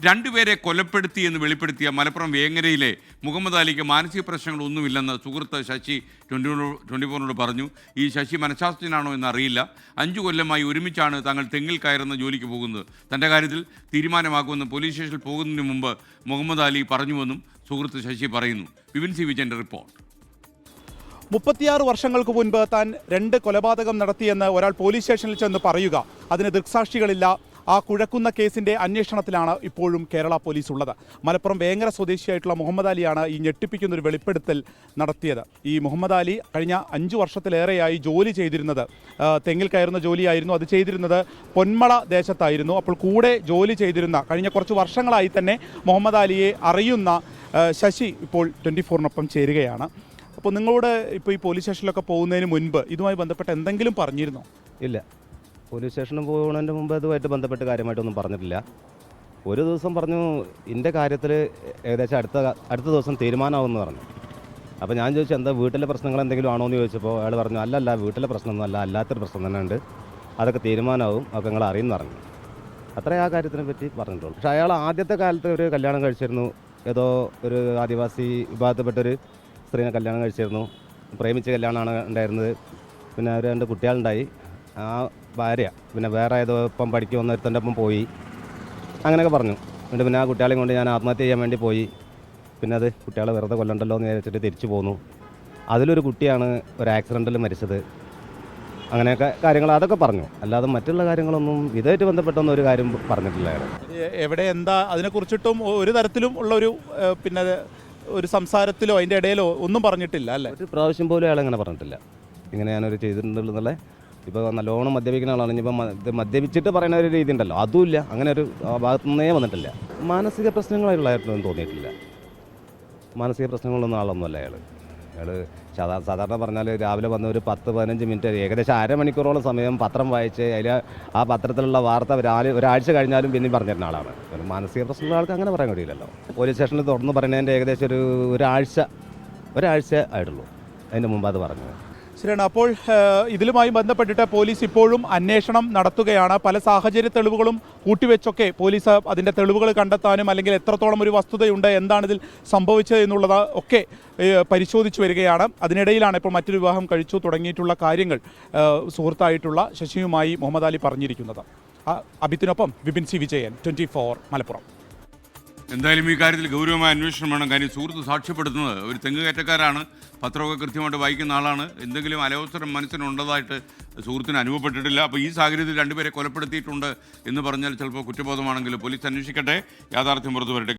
രണ്ടുപേരെ കൊലപ്പെടുത്തി എന്ന് വെളിപ്പെടുത്തിയ മലപ്പുറം വേങ്ങരയിലെ മുഹമ്മദ് അലിക്ക് മാനസിക പ്രശ്നങ്ങളൊന്നുമില്ലെന്ന് സുഹൃത്ത് ശശി 24 പറഞ്ഞു. ഈ ശശി മനഃശാസ്ത്രജ്ഞനാണോ എന്നറിയില്ല. 5 കൊല്ലമായി ഒരുമിച്ചാണ് തങ്ങൾ തെങ്ങിൽ കയറുന്ന ജോലിക്ക് പോകുന്നത്. തൻ്റെ കാര്യത്തിൽ തീരുമാനമാക്കുമെന്ന് പോലീസ് സ്റ്റേഷനിൽ പോകുന്നതിന് മുമ്പ് മുഹമ്മദ് അലി പറഞ്ഞുവെന്നും സുഹൃത്ത് ശശി പറയുന്നു. വിപിൻ സി വിജയൻ്റെ റിപ്പോർട്ട്. 36 വർഷങ്ങൾക്ക് മുൻപ് താൻ 2 കൊലപാതകം നടത്തിയെന്ന് ഒരാൾ പോലീസ് സ്റ്റേഷനിൽ ചെന്ന് പറയുക, അതിന് ദൃക്സാക്ഷികളില്ല. ആ കുഴക്കുന്ന കേസിൻ്റെ അന്വേഷണത്തിലാണ് ഇപ്പോഴും കേരള പോലീസ് ഉള്ളത്. മലപ്പുറം വേങ്ങര സ്വദേശിയായിട്ടുള്ള മുഹമ്മദ് അലിയാണ് ഈ ഞെട്ടിപ്പിക്കുന്നൊരു വെളിപ്പെടുത്തൽ നടത്തിയത്. ഈ മുഹമ്മദ് അലി കഴിഞ്ഞ 5 വർഷത്തിലേറെയായി ജോലി ചെയ്തിരുന്നത് തെങ്ങിൽ കയറുന്ന ജോലിയായിരുന്നു. അത് ചെയ്തിരുന്നത് പൊന്മള ദേശത്തായിരുന്നു. അപ്പോൾ കൂടെ ജോലി ചെയ്തിരുന്ന കഴിഞ്ഞ കുറച്ച് വർഷങ്ങളായി തന്നെ മുഹമ്മദ് അലിയെ അറിയുന്ന ശശി ഇപ്പോൾ 24-നൊപ്പം ചേരുകയാണ്. അപ്പോൾ നിങ്ങളോട് ഇപ്പോൾ ഈ പോലീസ് സ്റ്റേഷനിലൊക്കെ പോകുന്നതിന് മുൻപ് ഇതുമായി ബന്ധപ്പെട്ട് എന്തെങ്കിലും പറഞ്ഞിരുന്നോ? ഇല്ല, പോലീസ് സ്റ്റേഷനിൽ പോകുന്നതിന് മുമ്പ് ഇതുമായിട്ട് ബന്ധപ്പെട്ട് കാര്യമായിട്ടൊന്നും പറഞ്ഞിട്ടില്ല. ഒരു ദിവസം പറഞ്ഞു എൻ്റെ കാര്യത്തിൽ ഏകദേശം അടുത്ത ദിവസം തീരുമാനമാകുമെന്ന് പറഞ്ഞു. അപ്പോൾ ഞാൻ ചോദിച്ചു എന്താ വീട്ടിലെ പ്രശ്നങ്ങൾ എന്തെങ്കിലും ആണോ എന്ന് ചോദിച്ചപ്പോൾ അയാൾ പറഞ്ഞു അല്ലല്ല, വീട്ടിലെ പ്രശ്നമൊന്നും അല്ലാത്തൊരു പ്രശ്നം തന്നെ ഉണ്ട്, അതൊക്കെ തീരുമാനമാവും, അതൊക്കെ നിങ്ങൾ അറിയുമെന്ന് പറഞ്ഞു. അത്രേ ആ കാര്യത്തിനെ പറ്റി പറഞ്ഞിട്ടുള്ളൂ. പക്ഷേ അയാൾ ആദ്യത്തെ കാലത്ത് ഒരു കല്യാണം കഴിച്ചിരുന്നു. ഏതോ ഒരു ആദിവാസി വിഭാഗത്തിൽപ്പെട്ടൊരു സ്ത്രീനെ കല്യാണം കഴിച്ചിരുന്നു. പ്രേമിച്ച് കല്യാണമാണ് ഉണ്ടായിരുന്നത്. പിന്നെ ഒരു 2 കുട്ടികളുണ്ടായി. ആ ഭാര്യ പിന്നെ വേറെ ഏതോ ഇപ്പം പഠിക്ക് വന്ന ഒരുത്തൻ്റെ ഒപ്പം പോയി, അങ്ങനെയൊക്കെ പറഞ്ഞു. എന്നിട്ട് പിന്നെ ആ കുട്ടികളെയും കൊണ്ട് ഞാൻ ആത്മഹത്യ ചെയ്യാൻ വേണ്ടി പോയി. പിന്നെ അത് കുട്ടികളെ വെറുതെ കൊല്ലണ്ടല്ലോ എന്ന് വിചാരിച്ചിട്ട് തിരിച്ചു പോന്നു. അതിലൊരു കുട്ടിയാണ് ഒരു ആക്സിഡൻറ്റിൽ മരിച്ചത്. അങ്ങനെയൊക്കെ കാര്യങ്ങൾ അതൊക്കെ പറഞ്ഞു. അല്ലാതെ മറ്റുള്ള കാര്യങ്ങളൊന്നും ഇതായിട്ട് ബന്ധപ്പെട്ടൊന്നും ഒരു കാര്യം പറഞ്ഞിട്ടില്ല അയാൾ. എവിടെ എന്താ അതിനെക്കുറിച്ചിട്ടും ഒരു തരത്തിലും ഉള്ളൊരു പിന്നെ ഒരു സംസാരത്തിലോ അതിൻ്റെ ഇടയിലോ ഒന്നും പറഞ്ഞിട്ടില്ല അല്ലേ? ഒരു പ്രാവശ്യം പോലും അയാൾ അങ്ങനെ പറഞ്ഞിട്ടില്ല ഇങ്ങനെ ഞാനൊരു ചെയ്തിട്ടുണ്ടെന്നുള്ള. ഇപ്പോൾ നല്ലോണം മദ്യപിക്കുന്ന ആളാണ്. ഇനിയിപ്പോൾ മദ്യപിച്ചിട്ട് പറയുന്ന ഒരു രീതി ഉണ്ടല്ലോ, അതുമില്ല. അങ്ങനെ ഒരു ഭാഗത്തുനിന്നേ വന്നിട്ടില്ല. മാനസിക പ്രശ്നങ്ങളായിട്ടുള്ളതായിട്ടൊന്നും തോന്നിയിട്ടില്ല. മാനസിക പ്രശ്നങ്ങളൊന്നും ആളൊന്നുമല്ല അയാൾ. സാധാരണ പറഞ്ഞാൽ രാവിലെ വന്ന ഒരു 10-15 മിനിറ്റ് ഏകദേശം അരമണിക്കൂറോളം സമയം പത്രം വായിച്ച് അതിൽ ആ പത്രത്തിലുള്ള വാർത്ത ഒരാഴ്ച കഴിഞ്ഞാലും പിന്നെയും പറഞ്ഞിരുന്ന ആളാണ്. ഒരു മാനസിക പ്രശ്നമുള്ള ആൾക്ക് അങ്ങനെ പറയാൻ കഴിയില്ലല്ലോ. പോലീസ് സ്റ്റേഷനിൽ തുറന്ന് പറയുന്നതിൻ്റെ ഏകദേശം ഒരാഴ്ച ആയിട്ടുള്ളൂ. അതിൻ്റെ മുമ്പ് അത് പറഞ്ഞു. ശരിയാണ്. അപ്പോൾ ഇതിലുമായി ബന്ധപ്പെട്ടിട്ട് പോലീസ് ഇപ്പോഴും അന്വേഷണം നടത്തുകയാണ്. പല സാഹചര്യ തെളിവുകളും കൂട്ടിവെച്ചൊക്കെ പോലീസ് അതിൻ്റെ തെളിവുകൾ കണ്ടെത്താനും അല്ലെങ്കിൽ എത്രത്തോളം ഒരു വസ്തുതയുണ്ട്, എന്താണിതിൽ സംഭവിച്ചത് എന്നുള്ളത് ഒക്കെ പരിശോധിച്ചു വരികയാണ്. അതിനിടയിലാണ് ഇപ്പോൾ മറ്റൊരു വിവാഹം കഴിച്ചു തുടങ്ങിയിട്ടുള്ള കാര്യങ്ങൾ സുഹൃത്തായിട്ടുള്ള ശശിയുമായി മുഹമ്മദ് അലി പറഞ്ഞിരിക്കുന്നത്. അഭിത്തിനൊപ്പം വിപിൻ സി വിജയൻ, 24 മലപ്പുറം. എന്തായാലും ഈ കാര്യത്തിൽ ഗൗരവമായ അന്വേഷണം വേണം. കാര്യം സുഹൃത്ത് സാക്ഷ്യപ്പെടുത്തുന്നത് ഒരു തെങ്ങ് കയറ്റക്കാരാണ്, പത്രമൊക്കെ കൃത്യമായിട്ട് വായിക്കുന്ന ആളാണ്. എന്തെങ്കിലും അലവസരം മനസ്സിനുള്ളതായിട്ട് സുഹൃത്തിന് അനുഭവപ്പെട്ടിട്ടില്ല. അപ്പോൾ ഈ സാഹചര്യത്തിൽ 2 പേരെ കൊലപ്പെടുത്തിയിട്ടുണ്ട് എന്ന് പറഞ്ഞാൽ ചിലപ്പോൾ കുറ്റബോധമാണെങ്കിൽ പോലീസ് അന്വേഷിക്കട്ടെ, യാഥാർത്ഥ്യം പുറത്തു വരട്ടെ.